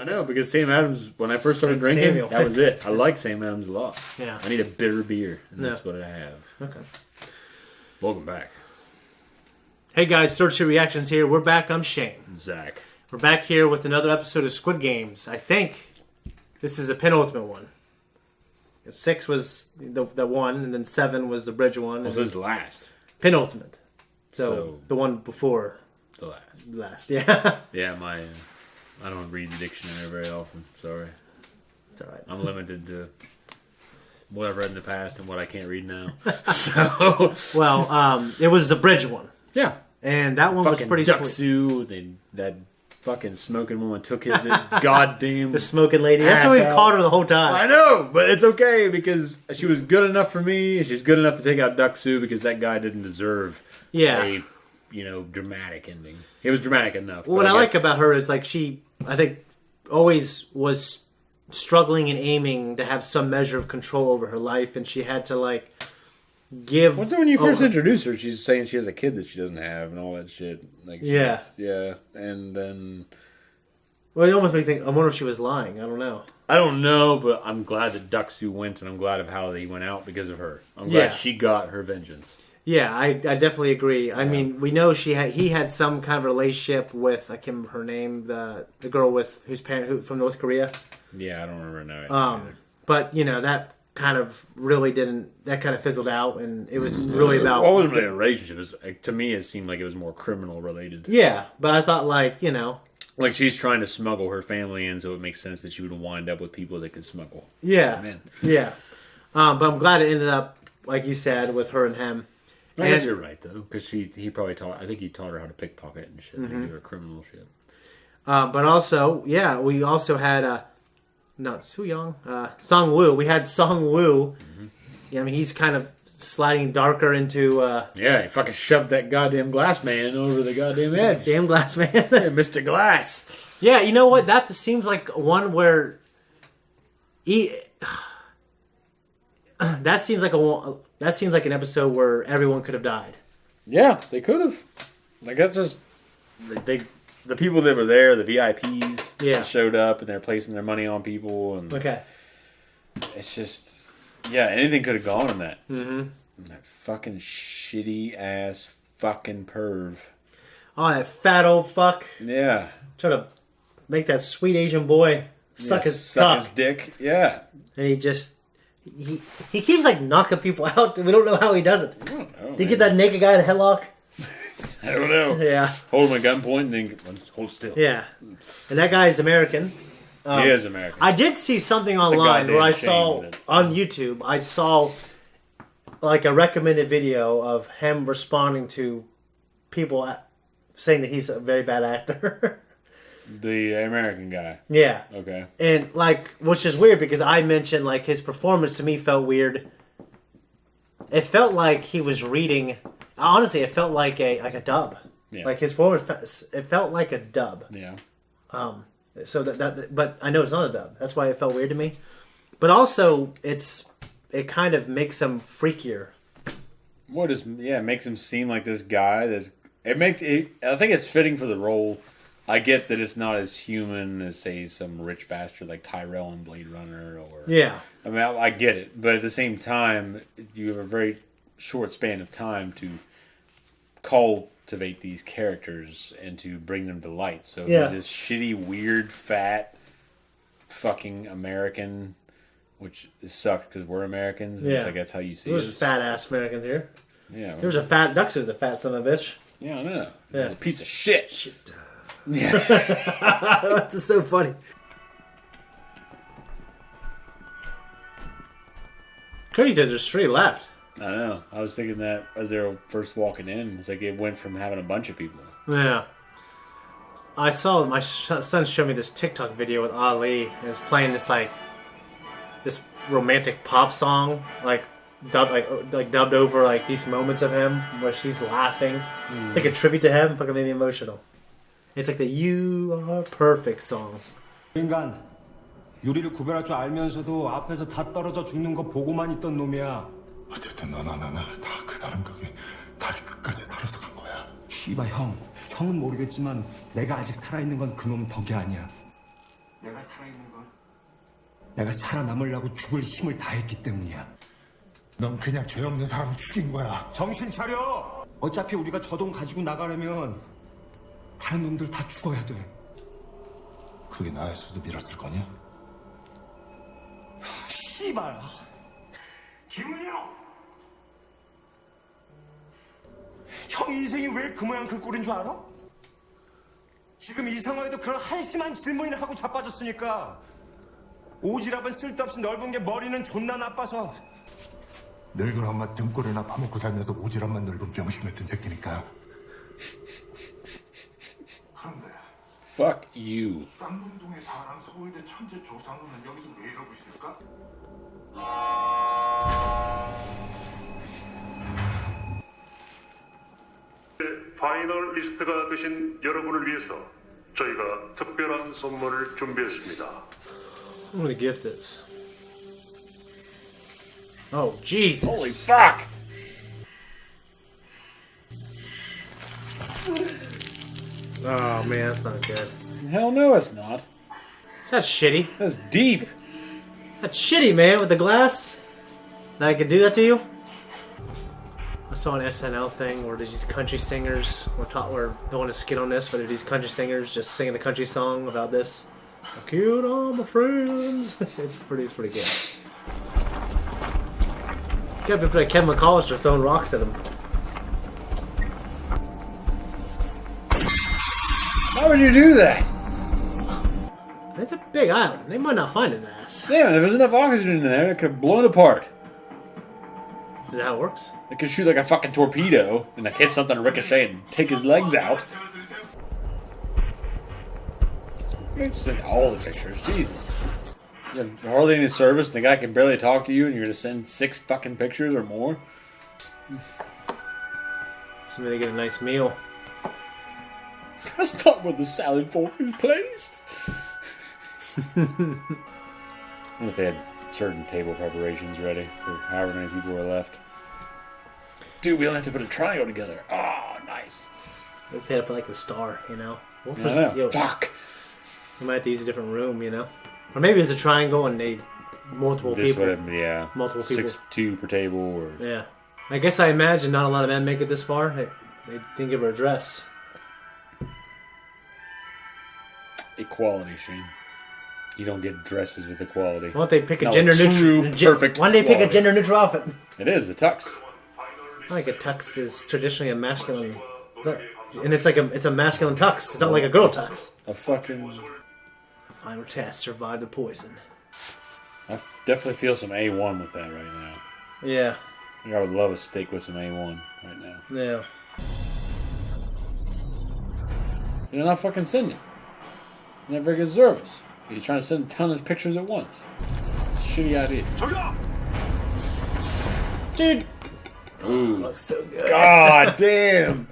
I know, because Sam Adams, when I first started drinking, Samuel. that was it. I like Sam Adams a lot. Yeah. I need a bitter beer, and that's what I have. Okay. Welcome back. Hey guys, Sword Shit Reactions here. We're back. I'm Shane. Zakk. We're back here with another episode of Squid Games. I think this is the penultimate one. 6 was the one, and then 7 was the bridge one. This is last. Penultimate. So the one before the last. Last, yeah. Yeah, I don't read the dictionary very often. Sorry. It's alright. I'm limited to what I've read in the past and what I can't read now. So, well, it was the bridge one. Yeah. And that one was pretty Duck sweet. Sue, that fucking smoking woman took his goddamn... The smoking lady. That's how we called her the whole time. I know, but it's okay because she was good enough for me, and she's good enough to take out Duck Sue because that guy didn't deserve a, dramatic ending. It was dramatic enough. What I like about her is, like, she, I think, always was struggling and aiming to have some measure of control over her life, and she had to, like, give... Well, when you first introduce her, she's saying she has a kid that she doesn't have and all that shit. Like, yeah. Yeah, and then... Well, it almost makes me think, I wonder if she was lying. I don't know. I don't know, but I'm glad that Duck Sue went, and I'm glad of how they went out because of her. I'm glad she got her vengeance. Yeah, I definitely agree. I mean, we know he had some kind of relationship with, I can't remember her name, the girl with whose parent from North Korea. Yeah, I don't remember now. But that kind of really didn't. That kind of fizzled out, and it was really about. Well, it wasn't really a relationship. To me, it seemed like it was more criminal related. Yeah, but I thought like she's trying to smuggle her family in, so it makes sense that she would wind up with people that could smuggle. Yeah, them in. Yeah. But I'm glad it ended up like you said with her and him. I guess you're right though, because he probably taught. I think he taught her how to pickpocket and shit. Mm-hmm. Do her criminal shit. But also, we also had not Soo Young, Song Woo. We had Song Woo. Mm-hmm. Yeah, I mean he's kind of sliding darker into. Yeah, he fucking shoved that goddamn glass man over the goddamn edge. Damn glass man, yeah, Mr. Glass. Yeah, you know what? That seems like one where. That seems like an episode where everyone could have died. Yeah, they could have. Like that's just the people that were there, the VIPs, that showed up and they're placing their money on people, and it's just anything could have gone in that. Mm-hmm. That fucking shitty ass fucking perv. Oh, that fat old fuck. Yeah, trying to make that sweet Asian boy suck his dick. Yeah, and he just. He keeps like knocking people out. We don't know how he does it. I don't know. Did you get that naked guy in a headlock? I don't know. Yeah. Hold him at gunpoint and then hold still. Yeah. And that guy's American. He is American. I did see something online where I saw on YouTube. I saw like a recommended video of him responding to people saying that he's a very bad actor. The American guy. Yeah. Okay. And like, which is weird because I mentioned like his performance to me felt weird. It felt like he was reading. Honestly, it felt like a dub. Yeah. Like his performance, it felt like a dub. Yeah. So but I know it's not a dub. That's why it felt weird to me. But also, it kind of makes him freakier. It makes him seem like this guy. I think it's fitting for the role. I get that it's not as human as, say, some rich bastard like Tyrell in Blade Runner. I mean, I get it. But at the same time, you have a very short span of time to cultivate these characters and to bring them to light. So there's this shitty, weird, fat, fucking American, which sucks because we're Americans. Yeah. It's like that's how you see it. There's fat-ass Americans here. Yeah. There was a fat... Duck Sue's a fat son of a bitch. Yeah, I know. Yeah. He's a piece of shit. Yeah. That's so funny. Crazy that there's 3 left. I know. I was thinking that as they were first walking in. It's like it went from having a bunch of people. Yeah. I saw my son showed me this TikTok video with Ali. And it's playing this this romantic pop song, dubbed over like these moments of him where she's laughing. Like a tribute to him. Fucking made me emotional. It's like the "You Are Perfect" song. 인간, 유리를 구별할 줄 알면서도 앞에서 다 떨어져 죽는 거 보고만 있던 놈이야. 어쨌든 너나 나나 다 그 사람 덕에 다리 끝까지 살아서 간 거야. 씨발 형, 형은 모르겠지만 내가 아직 살아있는 건 그놈 덕이 아니야. 내가 살아있는 건 내가 살아남으려고 죽을 힘을 다했기 때문이야. 넌 그냥 죄 없는 사람 죽인 거야. 정신 차려! 어차피 우리가 저 돈 가지고 나가려면 다른 놈들 다 죽어야 돼. 그게 나일 수도 밀었을 거냐? 씨발. 기훈이 형! 형 인생이 왜 그 모양 그 꼴인 줄 알아? 지금 이 상황에도 그런 한심한 질문을 하고 자빠졌으니까 오지랖은 쓸데없이 넓은 게 머리는 존나 나빠서 늙은 엄마 등골이나 파먹고 살면서 오지랖만 넓은 병신 같은 새끼니까. 그런데 Fuck you. 쌍문동의 사람 서울대 천재 조상우는 여기서 왜 이러고 있을까? 파이널 리스트가 되신 여러분을 위해서 저희가 특별한 선물을 준비했습니다. I'm gonna gift this. Oh, Jesus. Holy fuck! Oh, man, that's not good. Hell no, it's not. That's shitty. That's deep. That's shitty, man, with the glass. That I could do that to you? I saw an SNL thing where there's these country singers. We're doing a skit on this, but there's these country singers just singing a country song about this. I killed all my friends. It's pretty good. Kept it like Kevin McCallister throwing rocks at him. Why would you do that? It's a big island. They might not find his ass. Damn, there was enough oxygen in there, it could have blown apart. Is that how it works? It could shoot like a fucking torpedo and like hit something and ricochet and take his legs out. Send all the pictures, Jesus. You have hardly any service and the guy can barely talk to you and you're gonna send 6 fucking pictures or more? So maybe they get a nice meal. Let's talk about the salad fork is placed. I wonder if they had certain table preparations ready for however many people were left. Dude, we only have to put a triangle together. Oh, nice. If they had to put like a star, you know? What I was, know. yo, Fuck. we might have to use a different room, you know? Or maybe it's a triangle and they multiple This people. would have, yeah. Multiple people. 6-2 per table or Yeah. I guess I imagine not a lot of men make it this far. They didn't give her a dress. equality, Shane. You don't get dresses with equality. Why don't they pick a No, gender true, neutral? perfect Why don't they pick a equality. gender neutral outfit? It is a tux. I think a tux is traditionally a masculine, and it's a masculine tux. It's not like a girl tux. A fucking. Final test: survive the poison. I definitely feel some A1 with that right now. Yeah. I think I would love a steak with some A1 right now. Yeah. You're not fucking sending. Never get service. You're trying to send a ton of pictures at once. It's a shitty idea. Dude. Ooh. Looks so good. God damn.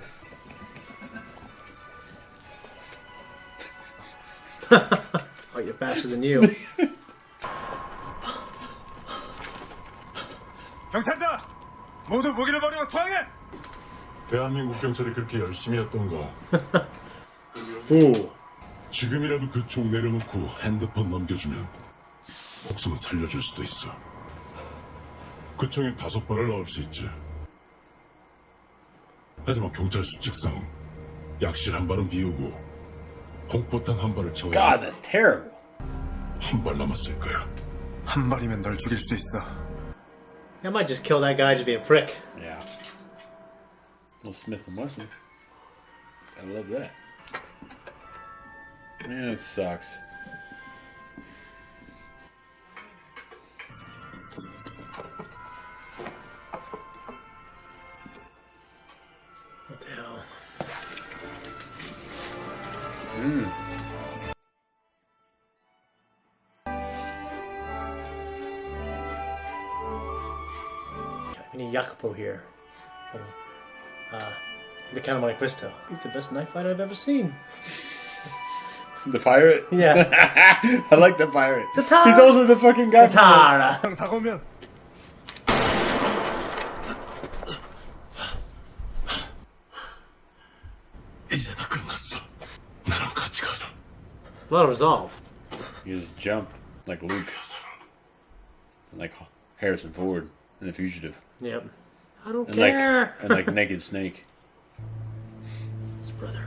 Oh, you're faster than you. 경찰들! 모두 무기를 버리고 투항해! 대한민국 경찰이 그렇게 열심히 했던가. Fool. 지금이라도 그 총 내려놓고 핸드폰 넘겨주면 목숨을 살려줄 수도 있어. 그 총에 5발을 넣을 수 있지. 하지만 경찰 수칙상 약실 한 발은 비우고 공포탄 한 발을 채워야 God, that's terrible. 한 발 남았을 거야. 한 발이면 널 죽일 수 있어. I might just kill that guy just be a prick. Yeah. Little Smith and Wesson. Gotta love that. Man, it sucks. What the hell? We need Jacopo here. The Count of Monte Cristo. He's the best knife fighter I've ever seen. The pirate? Yeah. I like the pirate. Zatara. He's also the fucking guy. Tara. 형 다가오면 이제 다 끝났어. 나랑 같이 가자. A lot of resolve. You just jump like Luke. Like Harrison Ford in The Fugitive. Yep. I don't care. And like Naked Snake. It's brother.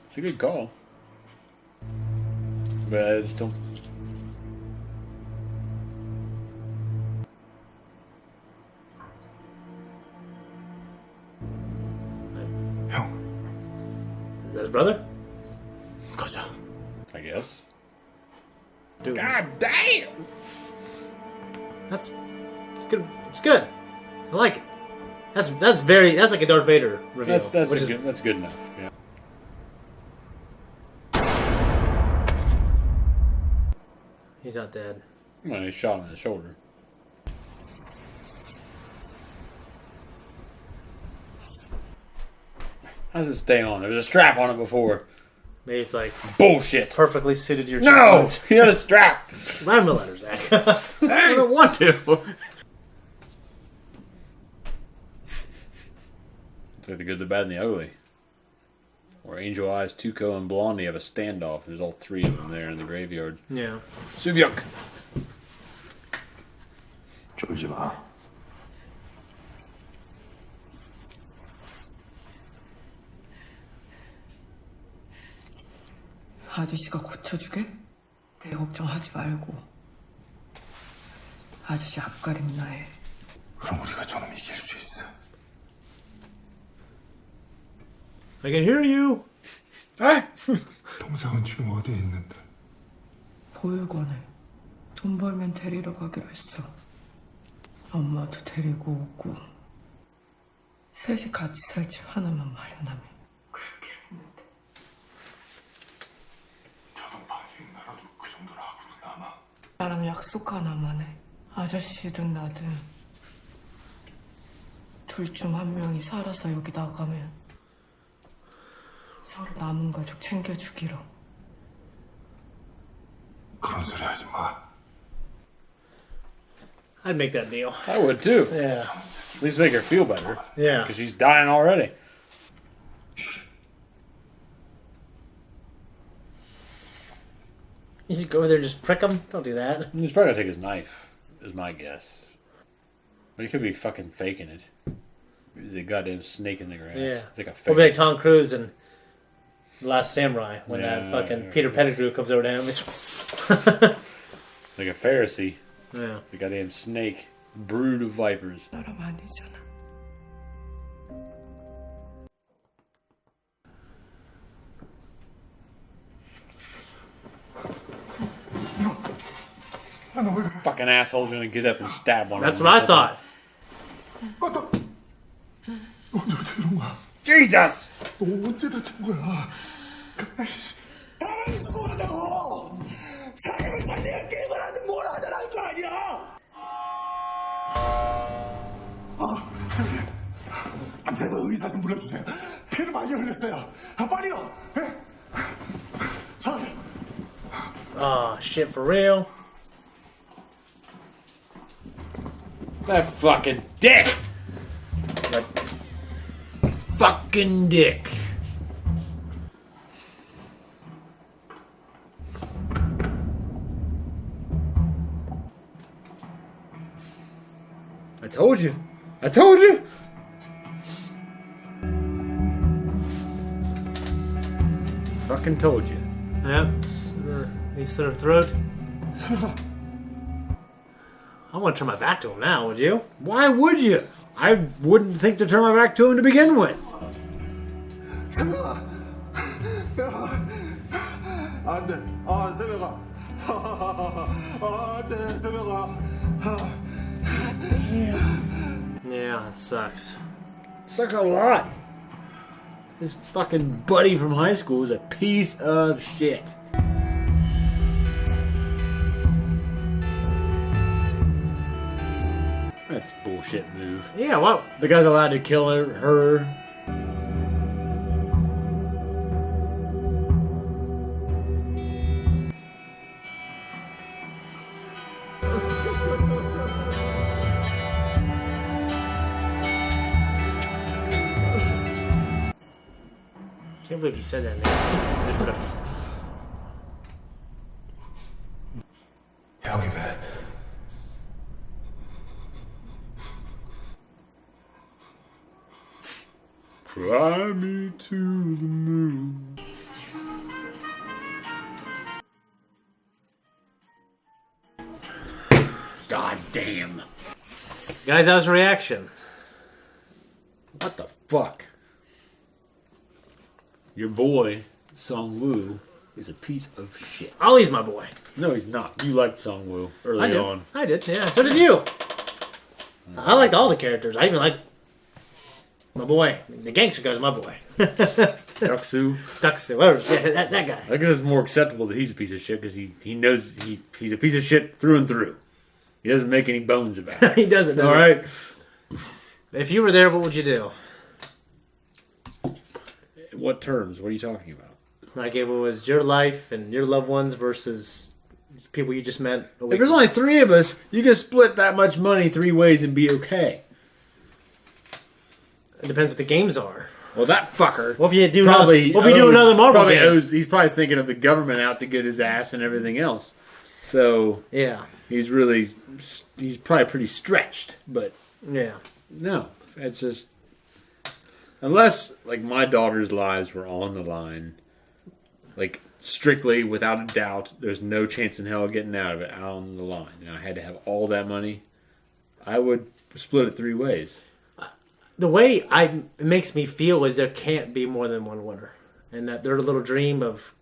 It's a good call. But I just don't. 형, Is that his brother? 가자. I guess. Dude. God damn! It's good. It's good. I like it. That's like a Darth Vader reveal. That's good enough. Yeah. He's not dead. Well, he shot him in the shoulder. How does it stay on? There was a strap on it before. Maybe it's like Bullshit. perfectly suited to your No! cheekbones. He had a strap. Write him a letter, Zach. I don't want to. It's like the good, the bad, and the ugly. Where Angel Eyes, Tuco, and Blondie have a standoff. There's all three of them there in the graveyard. Yeah. Subyuk. 쫄지 마. 아저씨가 고쳐주게? 내 걱정하지 말고. 아저씨 앞가림 나해. 그럼 우리가 저놈 이길 수 있어. I can hear you. 동상은 지금 어디에 있는데? 보육원에 돈 벌면 데리러 가기로 했어. 엄마도 데리고 오고. 셋이 같이 살 집 하나만 마련하면. 그렇게 했는데. 저놈 반씩 나라도 그 정도로 하고도 남아. 나랑 약속 하나만 해. 아저씨든 나든 둘 중 한 명이 살아서 여기 나가면 서로 남은 가족 챙겨주기로. 그런 소리 하지 마. I'd make that deal. I would too. Yeah. At least make her feel better. Yeah. Because she's dying already. You should go there and just prick him. Don't do that. He's probably gonna take his knife, is my guess. But he could be fucking faking it. There's a goddamn snake in the grass. Yeah. It's like a Or fake. be like Tom Cruise in The Last Samurai when that Yeah. fucking Peter Pettigrew comes over to him. Like a Pharisee. Yeah. The goddamn snake. Brood of vipers. 사람 아니잖아. Fucking asshole's gonna get up and stab one That's of what them. I thought. 너 언제부터 이런 거야? Jesus! 너 언제 다친 거야? 제발 의사 좀 불러주세요. 피를 많이 흘렸어요. 빨리요. Oh, shit, for real? That fucking dick! That fucking dick. I told you. I told you. Fucking told you. Yep. He slit her throat. I want to turn my back to him now, would you? Why would you? I wouldn't think to turn my back to him to begin with. 세명아, 안돼. 세명아, 안돼, 세명아. Yeah, that sucks. Sucks a lot. This fucking buddy from high school is a piece of shit. That's a bullshit move. Yeah, well, The guy's allowed to kill her. can't believe he said that name. Fly me to the moon. God damn. Guys, how's your reaction? What the fuck? Your boy, Song Woo, is a piece of shit. Ollie's my boy. No, he's not. You liked Song Woo early on. I did, yeah. So did you. I liked all the characters. I even liked my boy. The gangster guy's my boy. Duxu. Duxu, whatever. Yeah, that guy. I guess it's more acceptable that he's a piece of shit because he knows he's a piece of shit through and through. He doesn't make any bones about it. He doesn't. All right. If you were there, what would you do? What terms? What are you talking about? Like if it was your life and your loved ones versus people you just met. If there's only 3 of us, you can split that much money 3 ways and be okay. It depends what the games are. Well, that fucker. What if you do probably another Marvel game? He's probably thinking of the government out to get his ass and everything else. So Yeah. he's probably pretty stretched. But Yeah. no, it's just unless like my daughter's lives were on the line, like strictly without a doubt, there's no chance in hell of getting out of it out on the line. And I had to have all that money. I would split it 3 ways. The way it makes me feel is there can't be more than one winner, and that their little dream of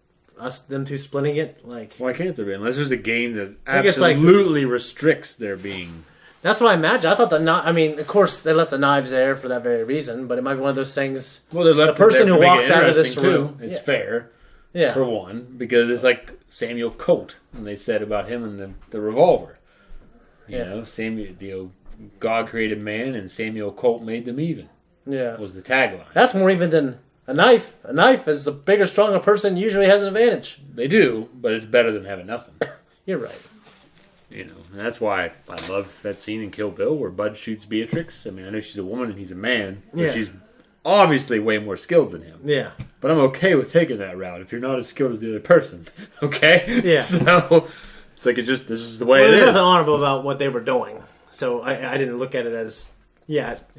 them two splitting it, like Why can't there be? Unless there's a game that I guess, like- absolutely restricts there being. that's what I imagine. I thought I mean, of course they left the knives there for that very reason, but it might be one of those things. Well, they left the person it there who to make walks it out of this interesting, room, too. It's yeah. fair. Yeah. For one, because it's like Samuel Colt, and they said about him and the revolver. You know, God created man, and Samuel Colt made them even. Yeah. Was the tagline. That's more even than a knife. A knife is a bigger, stronger person usually has an advantage. They do, but it's better than having nothing. You're right. You know, and that's why I love that scene in Kill Bill where Bud shoots Beatrix. I mean, I know she's a woman and he's a man, but Yeah. she's obviously way more skilled than him. Yeah. But I'm okay with taking that route if you're not as skilled as the other person. Okay? Yeah. So it's like this is the way Well, it there's is. nothing honorable about what they were doing, so I didn't look at it as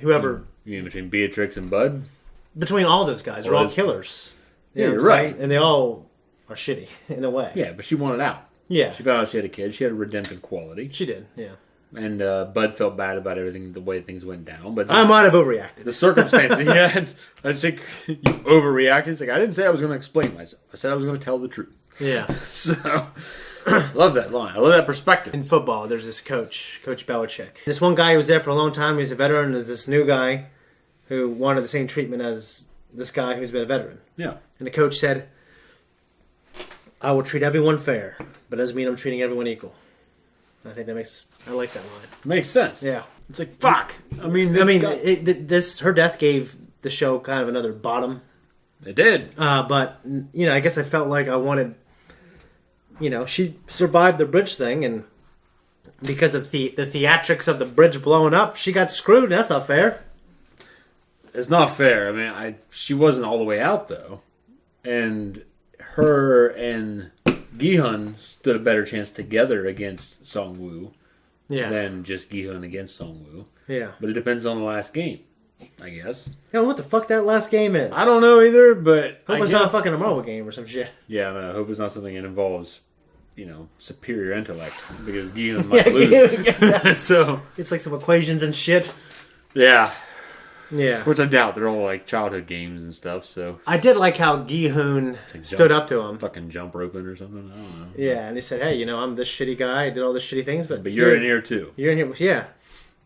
whoever You mean between Beatrix and Bud? between all those guys. They're Well, all killers. You Yeah, know you're what I'm right. saying? And they all are shitty in a way. Yeah, but she wanted out. Yeah. She found out she had a kid. She had a redemptive quality. She did. Yeah. And Bud felt bad about everything, the way things went down. But I might have overreacted. the circumstances he had, I think you overreacted. It's like, I didn't say I was going to explain myself. I said I was going to tell the truth. Yeah. So, love that line. I love that perspective. In football, there's this Coach Belichick. This one guy who was there for a long time, he's a veteran. There's this new guy who wanted the same treatment as this guy who's been a veteran. Yeah. And the coach said, I will treat everyone fair, but doesn't mean I'm treating everyone equal. I think I like that line. Makes sense. Yeah. It's like, fuck. her death gave the show kind of another bottom. It did. But, I guess I felt like I wanted, she survived the bridge thing, and because of the theatrics of the bridge blowing up, she got screwed. That's not fair. It's not fair. I mean, she wasn't all the way out, though. And her and Gi-hun stood a better chance together against Song-woo than just Gi-hun against Song-woo. Yeah. But it depends on the last game, I guess. Yeah, what the fuck that last game is? I don't know either, but Hope I it's guess, not a fucking Marvel game or some shit. Yeah, no, I hope it's not something that involves, superior intellect, because Gi-hun might lose. So, It's like some equations and shit. yeah. Yeah. Which I doubt. They're all like childhood games and stuff, so. I did like how Gi-hun stood up to him. Fucking jump roping or something. I don't know. Yeah, and he said, hey, I'm this shitty guy. I did all this shitty things, but You're in here too. You're in here. Yeah.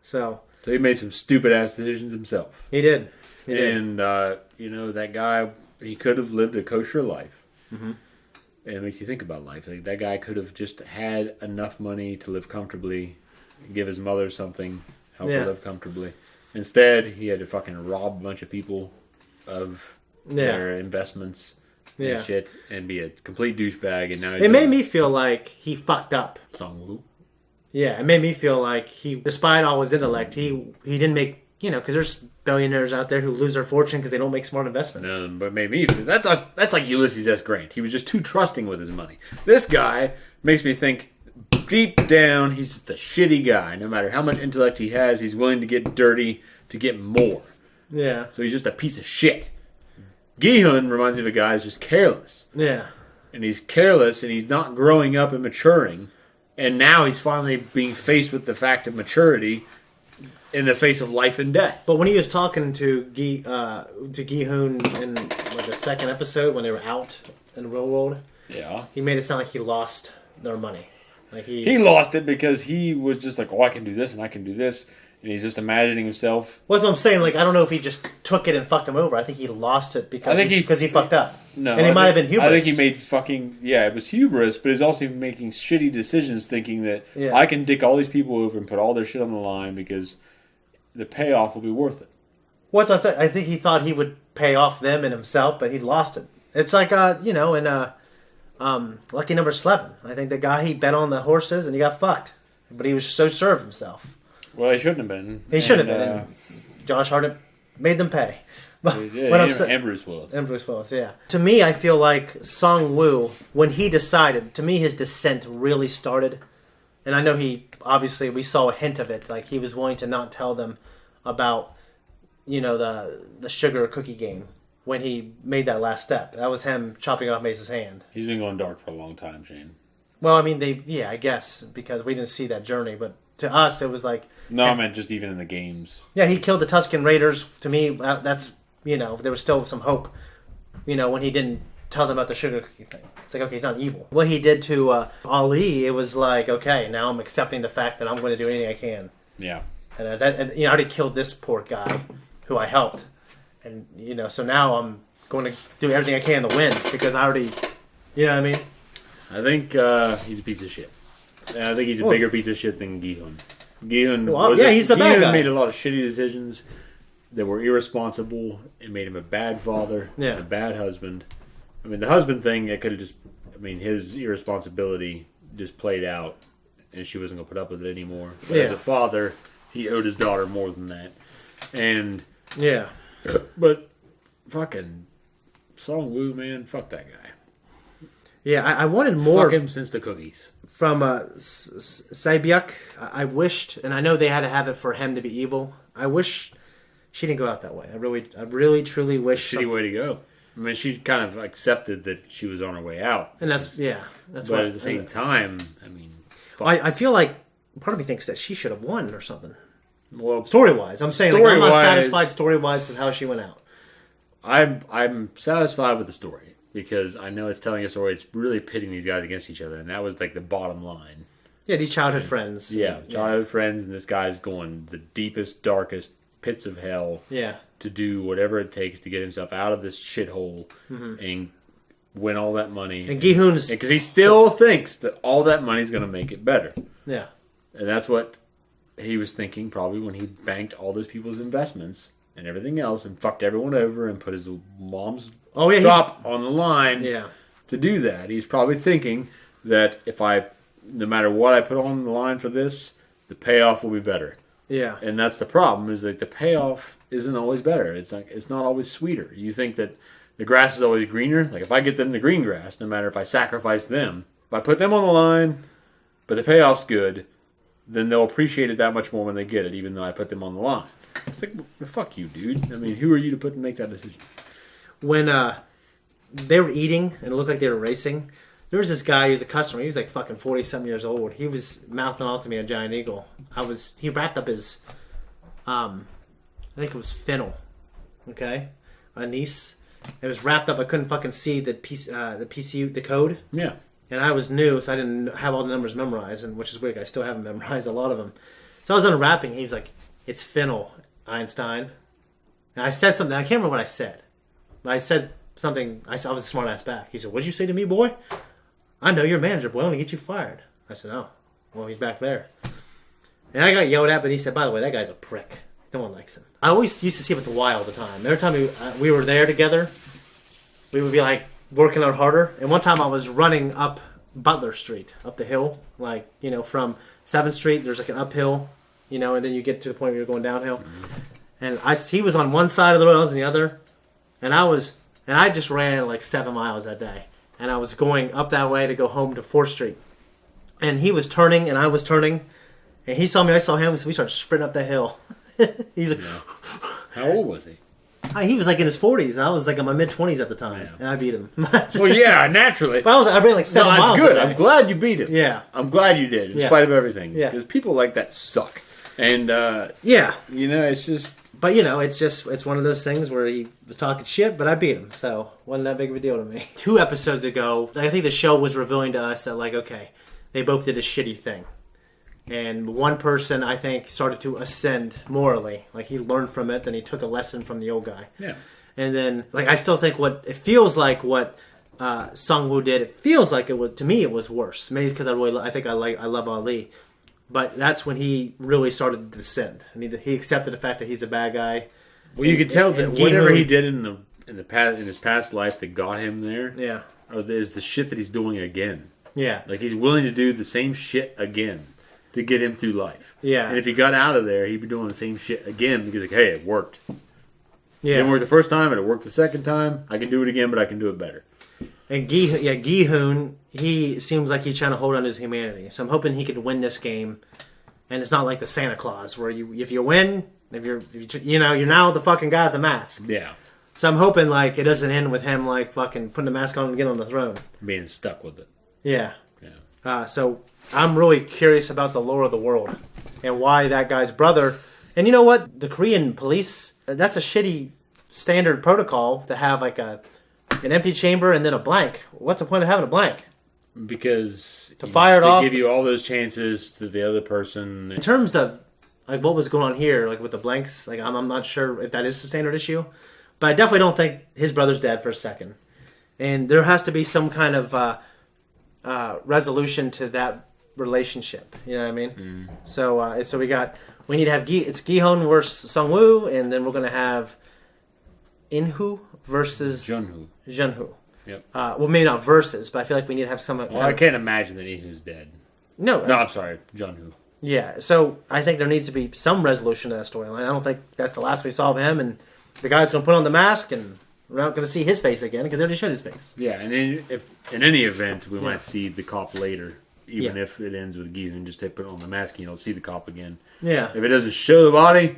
So he made some stupid ass decisions himself. he did. And, that guy, he could have lived a kosher life. Mm-hmm. And it makes you think about life. Like, that guy could have just had enough money to live comfortably, give his mother something, help her live comfortably. Instead, he had to fucking rob a bunch of people of their investments and shit and be a complete douchebag. And now it made me feel like he fucked up. Song-woo. Yeah, it made me feel like despite all his intellect, he didn't make, because there's billionaires out there who lose their fortune because they don't make smart investments. No, but it made me feel that's like Ulysses S. Grant. He was just too trusting with his money. This guy makes me think deep down he's just a shitty guy. No matter how much intellect he has, he's willing to get dirty to get more. Yeah. So he's just a piece of shit. Gi-hun reminds me of a guy who's just careless. Yeah. And he's careless, and he's not growing up and maturing. And now he's finally being faced with the fact of maturity in the face of life and death. But when he was talking to Gi-hun in like the second episode when they were out in the real world, Yeah. he made it sound like he lost their money. Like He lost it because he was just like, oh, I can do this and I can do this. And he's just imagining himself. Well, that's what I'm saying. Like, I don't know if he just took it and fucked him over. I think he lost it because he fucked up. No, and he might have been hubris. I think he made fucking... Yeah, it was hubris, but he's also making shitty decisions thinking that Yeah. I can dick all these people over and put all their shit on the line because the payoff will be worth it. What's I think he thought he would pay off them and himself, but he lost it. It's like, in Lucky Number 11. I think the guy, he bet on the horses and he got fucked. But he was so sure of himself. Well, he shouldn't have been. He should have been. And Josh Hartnett made them pay. And Bruce Willis. And Bruce Willis, yeah. To me, I feel like Song Woo, when he decided, to me his descent really started. And I know we saw a hint of it. Like, he was willing to not tell them about, the sugar cookie game when he made that last step. That was him chopping off Mace's hand. He's been going dark for a long time, Shane. Well, I mean, I guess, because we didn't see that journey, but to us, it was like... No, I meant just even in the games. Yeah, he killed the Tusken Raiders. To me, that's, there was still some hope, when he didn't tell them about the sugar cookie thing. It's like, okay, he's not evil. What he did to Ali, it was like, okay, now I'm accepting the fact that I'm going to do anything I can. Yeah. And I already killed this poor guy who I helped. And, so now I'm going to do everything I can to win because I already, you know what I mean? I think he's a piece of shit. And I think he's a bigger piece of shit than Gi-hun. He's a bad guy. Made a lot of shitty decisions that were irresponsible. It made him a bad father, and a bad husband. I mean, the husband thing, it could have just... I mean, his irresponsibility just played out, and she wasn't going to put up with it anymore. But as a father, he owed his daughter more than that. And... Yeah. But fucking Song Woo, man, fuck that guy. Yeah, I wanted more... Fuck him since the cookies. From Sae-byuk, I wished, and I know they had to have it for him to be evil. I wish she didn't go out that way. I really, truly wish. It's a shitty way to go. I mean, she kind of accepted that she was on her way out, and that's but at the same time, I mean, I feel like part of me thinks that she should have won or something. Well, story wise, I'm saying I'm not satisfied story wise with how she went out. I'm satisfied with the story. Because I know it's telling a story, it's really pitting these guys against each other, and that was like the bottom line. Yeah, these childhood friends. Yeah, childhood friends, and this guy's going the deepest, darkest pits of hell to do whatever it takes to get himself out of this shithole and win all that money. And Gi-hun's... Because he still thinks that all that money's going to make it better. Yeah. And that's what he was thinking probably when he banked all those people's investments and everything else and fucked everyone over and put his mom's... drop on the line to do that. He's probably thinking that no matter what I put on the line for this, the payoff will be better. Yeah. And that's the problem, is that the payoff isn't always better. It's not always sweeter. You think that the grass is always greener? Like, if I get them the green grass, no matter if I sacrifice them, if I put them on the line, but the payoff's good, then they'll appreciate it that much more when they get it, even though I put them on the line. It's like, well, fuck you, dude. I mean, who are you to make that decision? When they were eating and it looked like they were racing, there was this guy who was a customer. He was like fucking 40-something years old. He was mouthing off to me a giant eagle. He wrapped up his, I think it was fennel, okay, anise. It was wrapped up. I couldn't fucking see the code. Yeah. And I was new, so I didn't have all the numbers memorized, and which is weird. I still haven't memorized a lot of them. So I was unwrapping. He was like, "It's fennel, Einstein." And I said something. I can't remember what I said. But I said something. I was a smart ass back. He said, "What'd you say to me, boy?" "I know your manager, boy. I'm going to get you fired." I said, "Oh, well, he's back there." And I got yelled at, but he said, "By the way, that guy's a prick. No one likes him." I always used to see him at the Y all the time. Every time we were there together, we would be like working out harder. And one time I was running up Butler Street, up the hill, like, from 7th Street, there's like an uphill, and then you get to the point where you're going downhill. And he was on one side of the road, I was on the other. And I just ran like 7 miles that day. And I was going up that way to go home to 4th Street. And he was turning and I was turning. And he saw me, I saw him, so we started sprinting up the hill. He's like, How old was he? He was like in his 40s, and I was like in my mid-20s at the time, and I beat him. Well, yeah, naturally. But I ran like 7 miles. That's good. Today. I'm glad you beat him. Yeah. I'm glad you did, in spite of everything. Yeah. Because people like that suck. And, yeah. you know, it's just... But, you know, it's one of those things where he was talking shit, but I beat him, so wasn't that big of a deal to me. 2 episodes ago, I think the show was revealing to us that, like, okay, they both did a shitty thing. And one person, I think, started to ascend morally. Like, he learned from it, then he took a lesson from the old guy. Yeah. And then, like, I still think it feels like what Sung-woo did, it feels like it was, to me, it was worse. Maybe because I love Ali. But that's when he really started to descend. And he accepted the fact that he's a bad guy. Well, you could tell that whatever he did in his past life that got him there, is the shit that he's doing again. Yeah. Like, he's willing to do the same shit again to get him through life. Yeah. And if he got out of there, he'd be doing the same shit again because, like, hey, it worked. Yeah. It didn't work the first time, and it worked the second time. I can do it again, but I can do it better. And Gi-hoon, he seems like he's trying to hold on to his humanity. So I'm hoping he could win this game. And it's not like the Santa Claus, where if you win, you're now the fucking guy with the mask. Yeah. So I'm hoping like it doesn't end with him like fucking putting the mask on and getting on the throne. Being stuck with it. Yeah. Yeah. So I'm really curious about the lore of the world and why that guy's brother. And you know what? The Korean police, that's a shitty standard protocol to have like an empty chamber and then a blank. What's the point of having a blank? Because to fire it off, give you all those chances to the other person. In terms of like what was going on here, like with the blanks, like I'm not sure if that is a standard issue, but I definitely don't think his brother's dead for a second, and there has to be some kind of resolution to that relationship. You know what I mean? Mm. So we need to have it's Gi-hoon versus Sung-woo, and then we're gonna have In-hoo versus Jun-hoo. Yep. Well, maybe not versus, but I feel like we need to have some. Well, I can't imagine that In-hoo's dead. No, I'm sorry, Jun-hoo. Yeah, so I think there needs to be some resolution to that storyline. I don't think that's the last we saw of him, and the guy's going to put on the mask, and we're not going to see his face again because they already showed his face. Yeah, and if in any event we might see the cop later, even if it ends with Gi-hoon just put on the mask and you don't see the cop again. Yeah. If it doesn't show the body,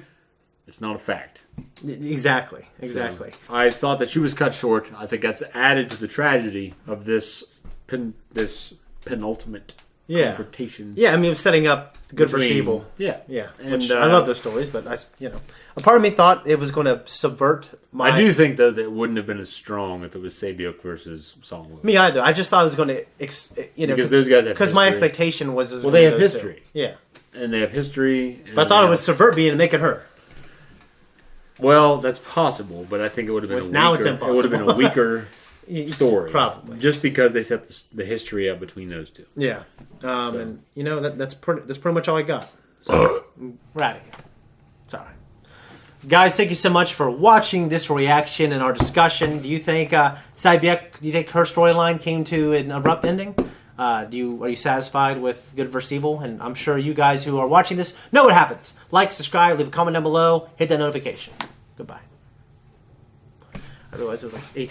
it's not a fact. Exactly. So, I thought that she was cut short. I think that's added to the tragedy of this penultimate confrontation. Yeah, I mean, setting up good versus evil. Yeah. And which, I love those stories, but a part of me thought it was going to subvert my. I do think though that it wouldn't have been as strong if it was Sae-byuk versus Sung-woo. Me either. I just thought it was going to, because those guys have because my expectation was they have history. Yeah, and they have history. But I thought it would subvert me and make it her. Well, that's possible, but I think it would have been it's impossible. It would have been a weaker story, probably, just because they set the history up between those two. Yeah, and that's pretty much all I got. So we're out of here. Sorry, guys. Thank you so much for watching this reaction and our discussion. Do you think Sae-byuk? Do you think her storyline came to an abrupt ending? Are you satisfied with good versus evil? And I'm sure you guys who are watching this know what happens. Like, subscribe, leave a comment down below, hit that notification. Goodbye. I realized it was like 18.